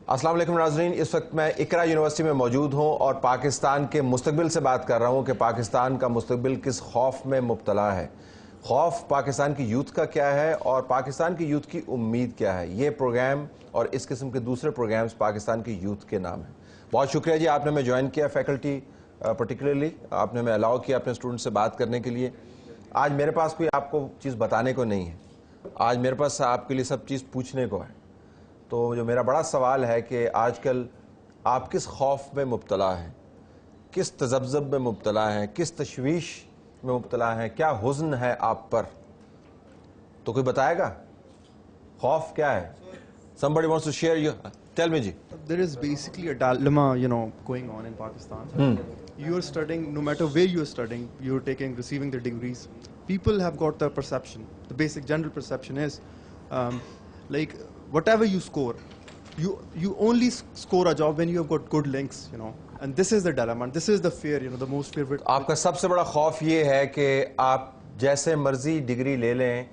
السلام علیکم ناظرین، اس وقت میں اقرا یونیورسٹی میں موجود ہوں اور پاکستان کے مستقبل سے بات کر رہا ہوں کہ پاکستان کا مستقبل کس خوف میں مبتلا ہے. خوف پاکستان کی یوتھ کا کیا ہے اور پاکستان کی یوتھ کی امید کیا ہے. یہ پروگرام اور اس قسم کے دوسرے پروگرامز پاکستان کی یوتھ کے نام ہیں. بہت شکریہ جی، آپ نے ہمیں جوائن کیا، فیکلٹی پرٹیکولرلی آپ نے ہمیں الاؤ کیا اپنے اسٹوڈنٹ سے بات کرنے کے لیے. آج میرے پاس کوئی آپ کو چیز بتانے کو نہیں ہے، آج میرے پاس آپ کے لیے سب چیز پوچھنے کو ہے. تو جو میرا بڑا سوال ہے کہ آج کل آپ کس خوف میں مبتلا ہیں، کس تذبذب میں مبتلا ہیں، کس تشویش میں مبتلا ہیں، کیا حزن ہے آپ پر؟ تو کوئی بتائے گا خوف کیا ہے؟ Somebody wants to share you. Tell me, ji. There is basically a dilemma, going on in Pakistan. You are studying, no matter where you are studying, you are receiving the degrees. People have got the perception. The basic general perception is, whatever you score, you only score a job when you have got good links, And this is the dilemma, and this is the fear, the most fear. آپ کا سب سے بڑا خوف یہ ہے کہ آپ جیسے مرضی ڈگری لے لیں،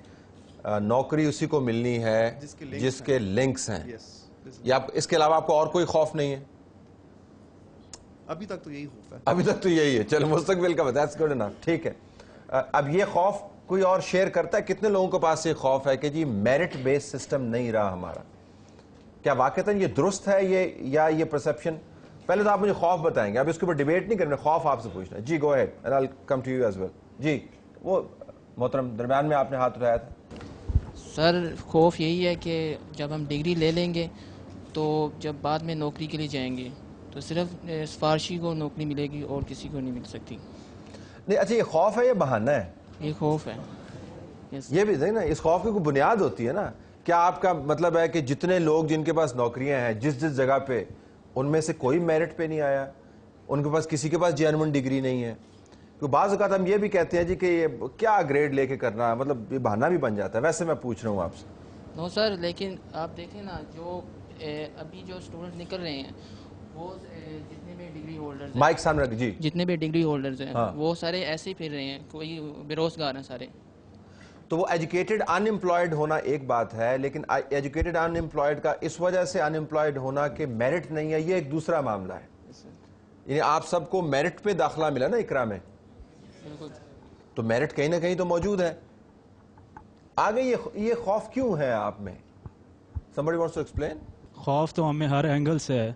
نوکری اسی کو ملنی ہے جس کے لنکس ہیں. یا اس کے علاوہ آپ کو اور کوئی خوف نہیں ہے؟ ابھی تک تو یہی خوف ہے. ابھی تک تو یہی ہے. چلو مستقبل کا that's good enough. ٹھیک ہے. اب یہ خوف کوئی اور شیئر کرتا ہے؟ کتنے لوگوں کے پاس یہ خوف ہے کہ جی میرٹ بیس سسٹم نہیں رہا ہمارا؟ کیا واقعتاً یہ درست ہے یا یہ پرسپشن؟ پہلے تو آپ مجھے خوف بتائیں گے، اب اس کے اوپر ڈیبیٹ نہیں کرنا، خوف آپ سے پوچھنا ہے. جی go ahead and I will come to you as well. جی وہ محترم درمیان میں آپ نے ہاتھ اٹھایا تھا. سر خوف یہی ہے کہ جب ہم ڈگری لے لیں گے تو جب بعد میں نوکری کے لیے جائیں گے تو صرف سفارشی کو نوکری ملے گی اور کسی کو نہیں مل سکتی. نہیں اچھا، یہ خوف ہے یا بہانہ ہے؟ یہ خوف ہے. یہ بھی نا، اس خوف کی کوئی بنیاد ہوتی ہے نا. کیا آپ کا مطلب ہے کہ جتنے لوگ جن کے پاس نوکریاں ہیں جس جگہ پہ، ان میں سے کوئی میرٹ پہ نہیں آیا، ان کے پاس کسی کے پاس جینوئن ڈگری نہیں ہے؟ تو بعض اوقات ہم یہ بھی کہتے ہیں جی کہ یہ کیا گریڈ لے کے کرنا ہے، مطلب یہ بہانہ بھی بن جاتا ہے. ویسے میں پوچھ رہا ہوں آپ سے. نو سر، لیکن آپ دیکھیں نا، جو ابھی جو اسٹوڈنٹ نکل رہے ہیں وہ جتنے بھی ڈگری ہولڈرز ہیں، مائک سامنے رکھ جی، جتنے بھی ڈگری ہولڈرز ہیں وہ سارے ایسے ہی پھر رہے ہیں، کوئی بے روزگار ہیں سارے. تو وہ ایجوکیٹڈ ان امپلائڈ ہونا ایک بات ہے، لیکن ایجوکیٹڈ ان امپلائڈ کا اس وجہ سے ان امپلائڈ ہونا کہ میرٹ نہیں ہے، یہ ایک دوسرا معاملہ ہے. یعنی آپ سب کو میرٹ پہ داخلہ ملا نا اقرا میں، تو میرٹ کہیں نہ کہیں تو موجود ہے. آگے یہ خوف کیوں ہے آپ میں؟ somebody wants to explain. خوف تو ہمیں ہر اینگل سے ہے.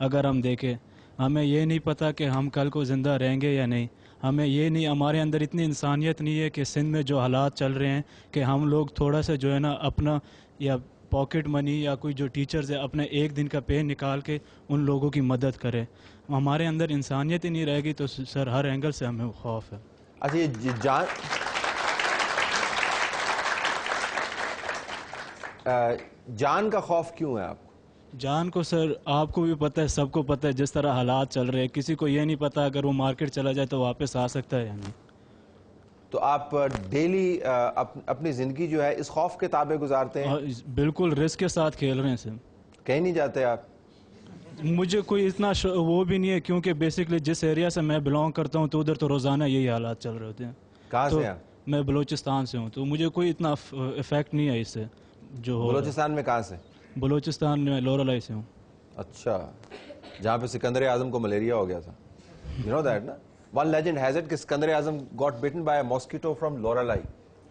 اگر ہم دیکھیں، ہمیں یہ نہیں پتا کہ ہم کل کو زندہ رہیں گے یا نہیں. ہمیں یہ نہیں، ہمارے اندر اتنی انسانیت نہیں ہے کہ سندھ میں جو حالات چل رہے ہیں کہ ہم لوگ تھوڑا سا جو ہے نا اپنا یا پاکٹ منی یا کوئی جو ٹیچرز ہے اپنے ایک دن کا پے نکال کے ان لوگوں کی مدد کرے. ہمارے اندر انسانیت ہی نہیں رہے گی تو سر ہر اینگل سے ہمیں خوف ہے. اچھا، یہ جان کا خوف کیوں ہے آپ کو؟ جان کو سر آپ کو بھی پتہ ہے، سب کو پتہ ہے جس طرح حالات چل رہے ہیں. کسی کو یہ نہیں پتہ اگر وہ مارکیٹ چلا جائے تو واپس آ سکتا ہے یا نہیں. تو آپ ڈیلی اپنی زندگی جو ہے اس خوف کے تابع گزارتے ہیں؟ بالکل رسک کے ساتھ کھیل رہے ہیں سر. کہیں نہیں جاتے آپ؟ مجھے کوئی اتنا وہ بھی نہیں ہے، کیونکہ بیسکلی جس ایریا سے میں بلانگ کرتا ہوں تو ادھر تو روزانہ یہی حالات چل رہے ہوتے ہیں. کہاں سے آپ؟ میں بلوچستان سے ہوں، تو مجھے کوئی اتنا افیکٹ نہیں ہے اس سے. جو بلوچستان میں کہاں سے؟ بلوچستان میں لورالائی سے ہوں. اچھا، جہاں پہ سکندر اعظم کو ملیریا ہو گیا تھا. You know that, نا؟ One legend has it کہ سکندر اعظم got bitten by a mosquito from Loralai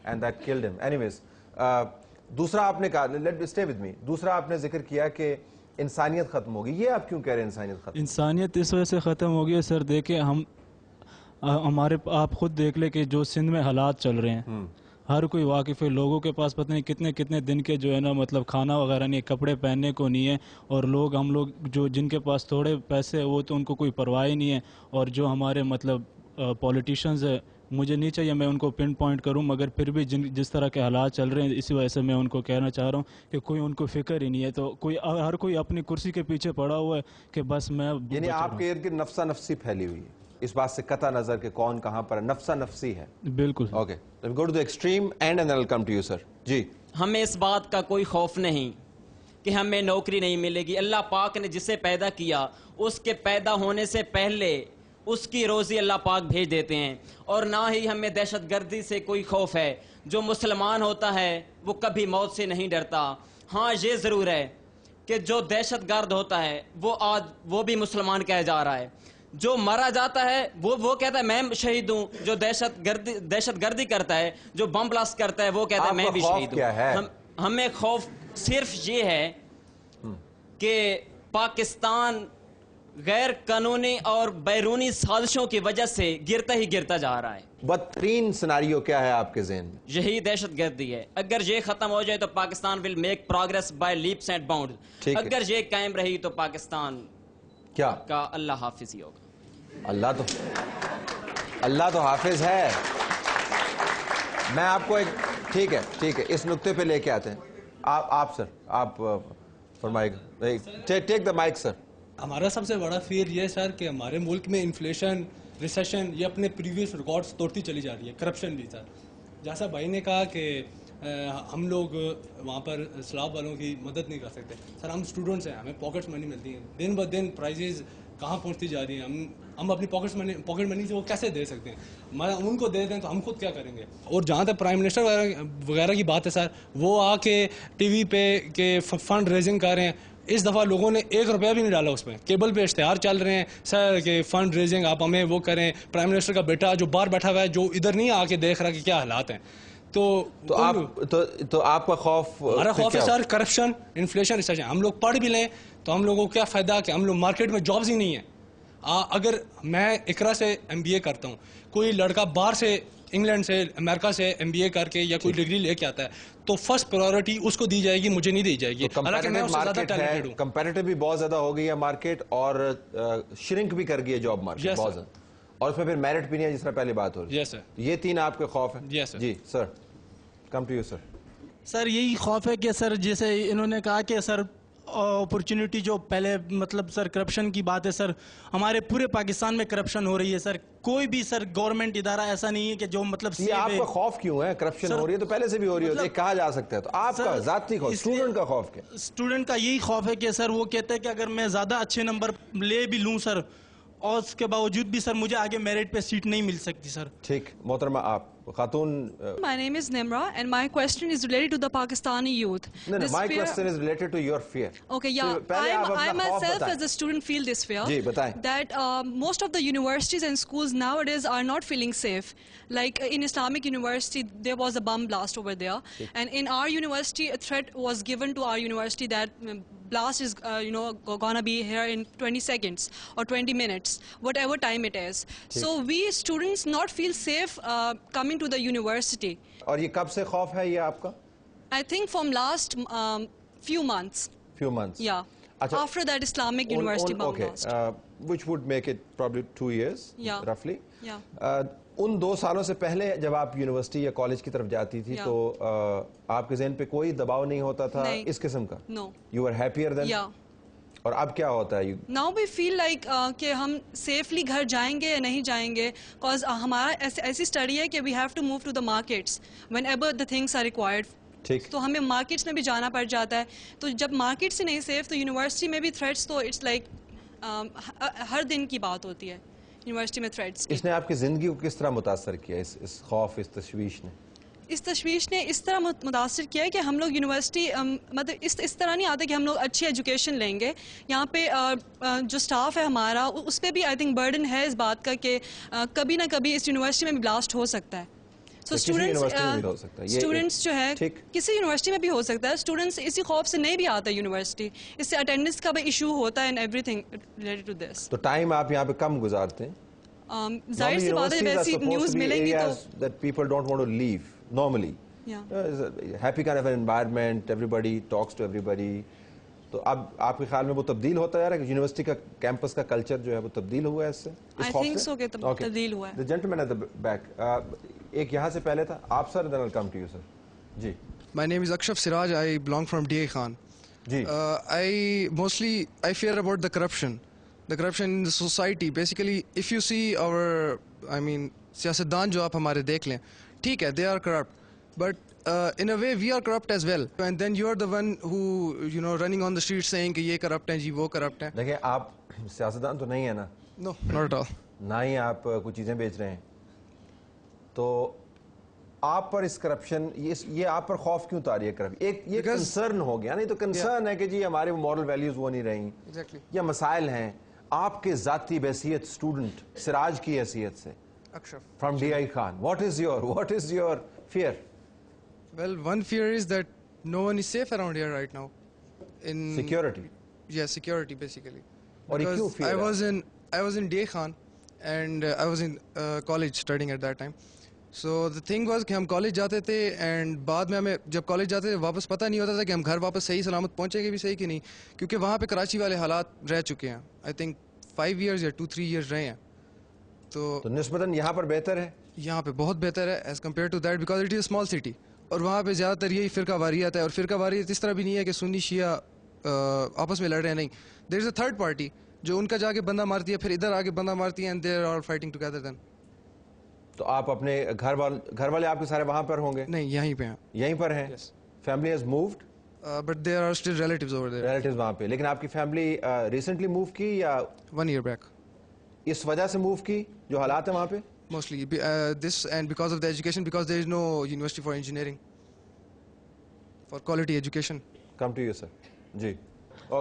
and that killed him. Anyways, دوسرا آپ نے کہا، stay with me، دوسرا آپ نے ذکر کیا کہ انسانیت ختم ہوگی. یہ آپ کیوں کہہ رہے ہیں انسانیت ختم؟ انسانیت اس وجہ سے ختم ہوگی سر، دیکھیں آپ خود دیکھ لیں کہ جو سندھ میں حالات چل رہے ہیں، ہر کوئی واقف ہے. لوگوں کے پاس پتہ نہیں کتنے دن کے جو ہے نا مطلب کھانا وغیرہ نہیں ہے، کپڑے پہننے کو نہیں ہے. اور ہم لوگ جو جن کے پاس تھوڑے پیسے وہ تو ان کو کوئی پرواہ ہی نہیں ہے. اور جو ہمارے مطلب پولیٹیشینز ہے، مجھے نہیں چاہیے میں ان کو پن پوائنٹ کروں، مگر پھر بھی جس طرح کے حالات چل رہے ہیں، اسی وجہ سے میں ان کو کہنا چاہ رہا ہوں کہ کوئی ان کو فکر ہی نہیں ہے. تو ہر کوئی اپنی کرسی کے پیچھے پڑا ہوا ہے کہ بس میں. یعنی آپ کے ارد گرد نفسا نفسی پھیلی ہوئی ہے، اس بات سے قطع نظر کہ کون کہاں پر ہے، نفسا نفسی ہے. بالکل. Okay, go to the extreme end and I will come to you sir. جی، ہمیں اس بات کا کوئی خوف نہیں کہ ہمیں نوکری نہیں ملے گی. اللہ پاک نے جسے پیدا کیا اس کے پیدا ہونے سے پہلے اس کی روزی اللہ پاک بھیج دیتے ہیں. اور نہ ہی ہمیں دہشت گردی سے کوئی خوف ہے. جو مسلمان ہوتا ہے وہ کبھی موت سے نہیں ڈرتا. ہاں یہ ضرور ہے کہ جو دہشت گرد ہوتا ہے وہ آج وہ بھی مسلمان کہا جا رہا ہے. جو مارا جاتا ہے وہ کہتا ہے میں شہید ہوں. جو دہشت گردی کرتا ہے, جو بم بلاسٹ کرتا ہے, وہ کہتا ہے میں بھی شہید ہوں. ہمیں خوف صرف یہ ہے کہ پاکستان غیر قانونی اور بیرونی سازشوں کی وجہ سے گرتا ہی گرتا جا رہا ہے. بدترین سیناریو کیا ہے آپ کے ذہن میں؟ یہی دہشت گردی ہے. اگر یہ ختم ہو جائے تو Pakistan will make progress by leaps and bounds. اگر یہ قائم رہی تو پاکستان کیا کا اللہ حافظ ہی ہوگا. اللہ تو حافظ ہے. میں آپ کو ایک ٹھیک ہے اس نقطے پہ لے کے آتے ہیں. آپ سر آپ فرمائے گا. ٹیک دا مائک سر. ہمارا سب سے بڑا فیئر یہ ہے سر کہ ہمارے ملک میں انفلیشن ریسیشن یہ اپنے پریویس ریکارڈز توڑتی چلی جا رہی ہے. کرپشن بھی سر, جیسا بھائی نے کہا کہ ہم لوگ وہاں پر اسلام والوں کی مدد نہیں کر سکتے. سر ہم اسٹوڈنٹس ہیں, ہمیں پاکٹ منی ملتی ہیں, دن بہ دن پرائزز کہاں پہنچتی جا رہی ہیں. ہم اپنی پاکٹ منی سے وہ کیسے دے سکتے ہیں؟ ہم ان کو دے دیں تو ہم خود کیا کریں گے؟ اور جہاں تک پرائم منسٹر وغیرہ کی بات ہے سر, وہ آ کے ٹی وی پہ کہ فنڈ ریزنگ کر رہے ہیں. اس دفعہ لوگوں نے 1 روپیہ بھی نہیں ڈالا اس میں. کیبل پہ اشتہار چل رہے ہیں سر کہ فنڈ ریزنگ آپ ہمیں وہ کریں. پرائم منسٹر کا بیٹا جو باہر بیٹھا ہوا ہے, جو ادھر نہیں آ کے دیکھ رہا کہ کیا حالات ہیں. تو آپ کا خوف؟ ہمارا خوف ہے سر کرپشن, انفلیشن, ریسیشن. ہم لوگ پڑھ بھی لیں تو ہم لوگوں کو کیا فائدہ کہ ہم لوگ مارکیٹ میں جابز ہی نہیں ہیں. اگر میں اقرا سے MBA کرتا ہوں, کوئی لڑکا باہر سے انگلینڈ سے امریکہ سے MBA کر کے یا کوئی ڈگری لے کے آتا ہے تو فرسٹ پرائیورٹی اس کو دی جائے گی, مجھے نہیں دی جائے گی. حالانکہ میں اس سے زیادہ ٹیلنٹڈ ہوں. کمپیریٹو بھی بہت زیادہ ہو گئی ہے مارکیٹ, اور شرنک بھی کر گئی ہے جاب مارکیٹ بہت زیادہ, اور اس میں پھر میرٹ بھی نہیں ہے جس طرح پہلے بات ہو رہی ہے. یس سر, یہ 3 آپ کے خوف ہیں. جی سر, کم ٹو یو سر. سر یہی خوف ہے کہ سر جیسے انہوں نے کہا کہ سر اپرچونٹی جو پہلے مطلب سر کرپشن کی بات ہے سر, ہمارے پورے پاکستان میں کرپشن ہو رہی ہے سر. کوئی بھی سر گورنمنٹ ادارہ ایسا نہیں ہے کہ جو مطلب یہ آپ کا خوف کیوں ہے؟ کرپشن ہو رہی ہے تو پہلے سے بھی ہو رہی ہوتی ہے, کہا جا سکتا ہے. تو آپ کا ذاتی خوف, اسٹوڈنٹ کا خوف کیا؟ اسٹوڈنٹ کا یہی خوف ہے کہ سر وہ کہتے ہیں کہ اگر میں زیادہ اچھے نمبر لے بھی لوں سر, اور اس کے باوجود بھی سر مجھے آگے میرٹ پہ سیٹ نہیں مل سکتی سر. ٹھیک, محترمہ آپ خاتون. My name is Nimra and my question is related to the Pakistani youth. No, my question is related to your fear. Okay, yeah. I myself as a student feel this fear. جی بتائیں. That most of the universities and schools nowadays are not feeling safe. Like in Islamic University, there was a bomb blast over there. And in our university, a threat was given to our university that blast is gonna be here in 20 seconds or 20 minutes, whatever time it is. So we students not feel safe coming to the university. اور یہ کب سے خوف ہے یہ آپ کا؟ I think from last few months. Few months. Yeah. After that Islamic University bomb blast. Which would make it probably 2 years. Yeah. Roughly. Yeah. ان 2 سالوں سے پہلے جب آپ یونیورسٹی یا کالج کی طرف جاتی تھی تو آپ کے ذہن پہ کوئی دباؤ نہیں ہوتا تھا اس قسم کا؟ No. You were happier then? Yeah. اور اب کیا ہوتا ہے؟ Now we feel like کہ ہم safely گھر جائیں گے یا نہیں جائیں گے, cause ہمارا ایسی اسٹڈی ہے کہ we have to move to the markets whenever the things are required. تو ہمیں مارکیٹس میں بھی جانا پڑ جاتا ہے. تو جب مارکیٹ سے نہیں سیف تو یونیورسٹی میں بھی تھریٹس, تو اٹس لائک ہر دن کی بات ہوتی ہے یونیورسٹی میں تھریٹس. اس نے آپ کی زندگی کو کس طرح متاثر کیا, اس خوف, اس تشویش نے؟ اس تشویش نے اس طرح متاثر کیا ہے کہ ہم لوگ یونیورسٹی مطلب اس طرح نہیں آتا کہ ہم لوگ اچھی ایجوکیشن لیں گے. یہاں پہ جو اسٹاف ہے ہمارا, اس پہ بھی آئی تھنک برڈن ہے اس بات کا کہ کبھی نہ کبھی اس یونیورسٹی میں بھی بلاسٹ ہو سکتا ہے. سو اسٹوڈنٹس جو ہے کسی یونیورسٹی میں بھی ہو سکتا ہے. اسٹوڈنٹس اسی خوف سے نہیں بھی آتا یونیورسٹی, اس سے اٹینڈنس کا بھی ایشو ہوتا ہے and everything related to this. تو ٹائم آپ یہاں پہ کم گزارتے ہیں؟ ظاہر سی بات ہے جب ایسی نیوز ملے گی تو that people don't want to leave normally. Happy kind of an environment, everybody talks to everybody. تو اب آپ کے خیال میں وہ تبدیل ہوتا ہے کہ یونیورسٹی کا کیمپس کا کلچر جو ہے وہ تبدیل ہوا ہے اس سے؟ I think so کہ تبدیل ہوا ہے. The gentleman at the back, ایک یہاں سے پہلے تھا آپ سر, then I'll come to you sir. G. My name is Akshaf Siraj. I belong from DA Khan. G. I fear about the corruption in the society. Basically, if you see our, سیاستدان جو آپ ہمارے دیکھ لیں, ٹھیک ہے, they are corrupt, but in a way we are corrupt as well. And then you are the one who running on the streets saying کہ یہ corrupt ہیں جی, وہ corrupt ہیں. دیکھیں آپ سیاستدان تو نہیں ہے نا. No, not at all. نہ ہی آپ کچھ چیزیں بیچ رہے ہیں. تو آپ پر اس کرپشن یہ آپ پر خوف کیوں طاری ہے کرپشن؟ ایک یہ کنسرن ہو گیا, نہیں تو کنسرن ہے کہ جی ہمارے مورل ویلیوز وہ نہیں رہیں یا مسائل ہیں. آپ کے ذاتی بحیثیت اسٹوڈنٹ سراج کی حیثیت سے from D I Khan, what is your fear? Well, one fear is that no one is safe around here right now. In security? Yeah, security basically. اور یہ کیوں fear ہے؟ I was in DA Khan and I was in college studying at that time. So the thing was کہ ہم college جاتے تھے and بعد میں ہمیں جب کالج جاتے تھے واپس پتہ نہیں ہوتا تھا کہ ہم گھر واپس صحیح سلامت پہنچیں گے بھی صحیح کہ نہیں, کیونکہ وہاں پہ کراچی والے حالات رہ چکے ہیں. I think 5 years یا 2-3 years رہے ہیں. تو نسبتاً یہاں پر بہتر ہے, یہاں پہ بہت بہتر ہے as compare to that because it is a small city. اور وہاں پہ زیادہ تر یہی فرقہ واریت ہے, اور فرقہ واریت اس طرح بھی نہیں ہے کہ سنی شیعہ آپس میں لڑ رہے ہیں, نہیں. دیر از اے تھرڈ پارٹی جو ان کا جا کے بندہ مارتی ہے, پھر ادھر آ کے بندہ مارتی ہے, and they are all fighting together. Then تو آپ اپنے گھر والے آپ کے سارے وہاں پر ہوں گے؟ نہیں, یہیں پہ ہیں. یہیں پر ہیں. Family has moved but there are still relatives over there. Relatives وہاں پہ, لیکن آپ کی فیملی ریسنٹلی موو کی یا 1 year back. اس وجہ سے موو کی جو حالات ہیں وہاں پہ؟ Mostly this and because of the education, because there is no university for engineering for quality education. Come to you sir. جی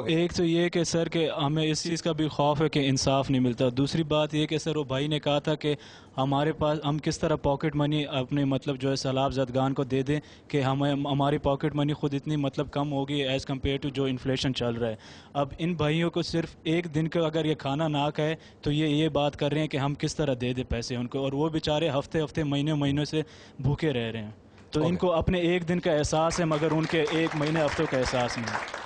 ایک تو یہ کہ سر کہ ہمیں اس چیز کا بھی خوف ہے کہ انصاف نہیں ملتا. دوسری بات یہ کہ سر وہ بھائی نے کہا تھا کہ ہمارے پاس ہم کس طرح پاکٹ منی اپنے مطلب جو ہے سیلاب زدگان کو دے دیں کہ ہماری پاکٹ منی خود اتنی مطلب کم ہوگی ایز کمپیئر ٹو جو انفلیشن چل رہا ہے. اب ان بھائیوں کو صرف ایک دن کا اگر یہ کھانا نہ کھائے تو یہ بات کر رہے ہیں کہ ہم کس طرح دے دیں پیسے ان کو, اور وہ بیچارے ہفتے مہینوں سے بھوکے رہ رہے ہیں. تو ان کو اپنے ایک دن کا احساس ہے مگر ان کے 1 مہینے ہفتوں کا احساس نہیں ہے.